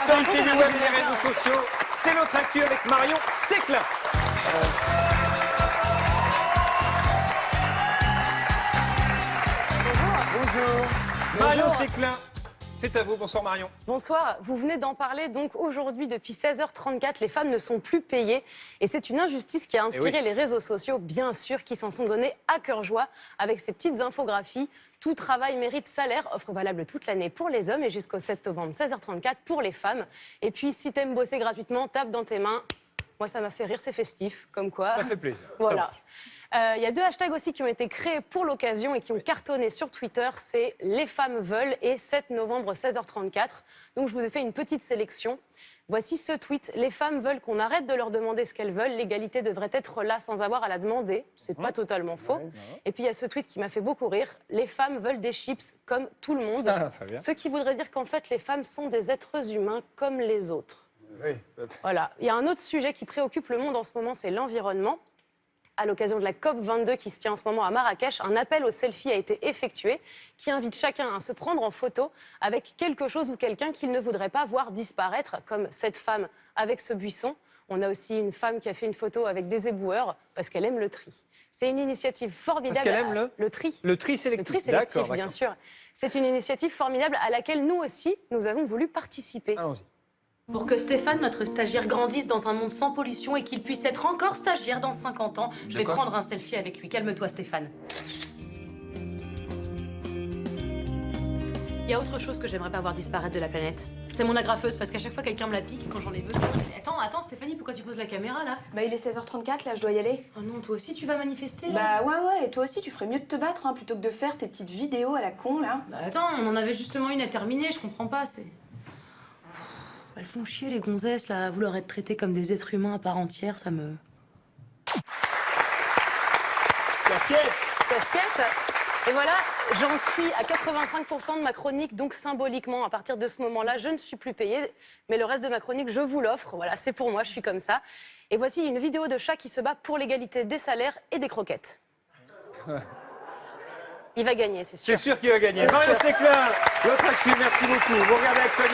L'actualité du web et des réseaux sociaux, c'est notre actu avec Marion Séclin. Bonjour. Marion Séclin, c'est à vous. Bonsoir Marion. Bonsoir, vous venez d'en parler. Donc aujourd'hui, depuis 16h34, les femmes ne sont plus payées. Et c'est une injustice qui a inspiré les réseaux sociaux, bien sûr, qui s'en sont donnés à cœur joie avec ces petites infographies. Tout travail mérite salaire, offre valable toute l'année pour les hommes et jusqu'au 7 novembre, 16h34 pour les femmes. Et puis, si t'aimes bosser gratuitement, tape dans tes mains. Moi, ça m'a fait rire, c'est festif, comme quoi. Ça fait plaisir. Voilà. Il y a deux hashtags aussi qui ont été créés pour l'occasion et qui ont cartonné sur Twitter. C'est « Les femmes veulent » et « 7 novembre 16h34 ». Donc, je vous ai fait une petite sélection. Voici ce tweet. « Les femmes veulent qu'on arrête de leur demander ce qu'elles veulent. L'égalité devrait être là sans avoir à la demander. » C'est pas totalement faux. Et puis, il y a ce tweet qui m'a fait beaucoup rire. « Les femmes veulent des chips comme tout le monde. » Ce qui voudrait dire qu'en fait, les femmes sont des êtres humains comme les autres. Oui. Voilà. Il y a un autre sujet qui préoccupe le monde en ce moment, c'est l'environnement. À l'occasion de la COP22 qui se tient en ce moment à Marrakech, un appel au selfie a été effectué qui invite chacun à se prendre en photo avec quelque chose ou quelqu'un qu'il ne voudrait pas voir disparaître, comme cette femme avec ce buisson. On a aussi une femme qui a fait une photo avec des éboueurs parce qu'elle aime le tri. C'est une initiative formidable. Parce qu'elle aime le tri. Le tri sélectif. Le tri sélectif, bien sûr. C'est une initiative formidable à laquelle nous aussi, nous avons voulu participer. Allons-y. Pour que Stéphane, notre stagiaire, grandisse dans un monde sans pollution et qu'il puisse être encore stagiaire dans 50 ans, je vais prendre un selfie avec lui. Calme-toi, Stéphane. Il y a autre chose que j'aimerais pas voir disparaître de la planète. C'est mon agrafeuse, parce qu'à chaque fois quelqu'un me la pique quand j'en ai besoin. Attends, Stéphanie, pourquoi tu poses la caméra là? Bah il est 16h34 là, je dois y aller. Oh non, toi aussi tu vas manifester là? Bah ouais, et toi aussi tu ferais mieux de te battre hein, plutôt que de faire tes petites vidéos à la con là. Bah attends, on en avait justement une à terminer, je comprends pas, c'est... Elles font chier les gonzesses là, à vouloir être traitées comme des êtres humains à part entière, ça me... Casquette. Et voilà, j'en suis à 85% de ma chronique, donc symboliquement, à partir de ce moment-là, je ne suis plus payée. Mais le reste de ma chronique, je vous l'offre. Voilà, c'est pour moi, je suis comme ça. Et voici une vidéo de chat qui se bat pour l'égalité des salaires et des croquettes. Il va gagner, c'est sûr. C'est sûr qu'il va gagner. Marion Séclin, votre actu, merci beaucoup. Vous regardez l'actualité.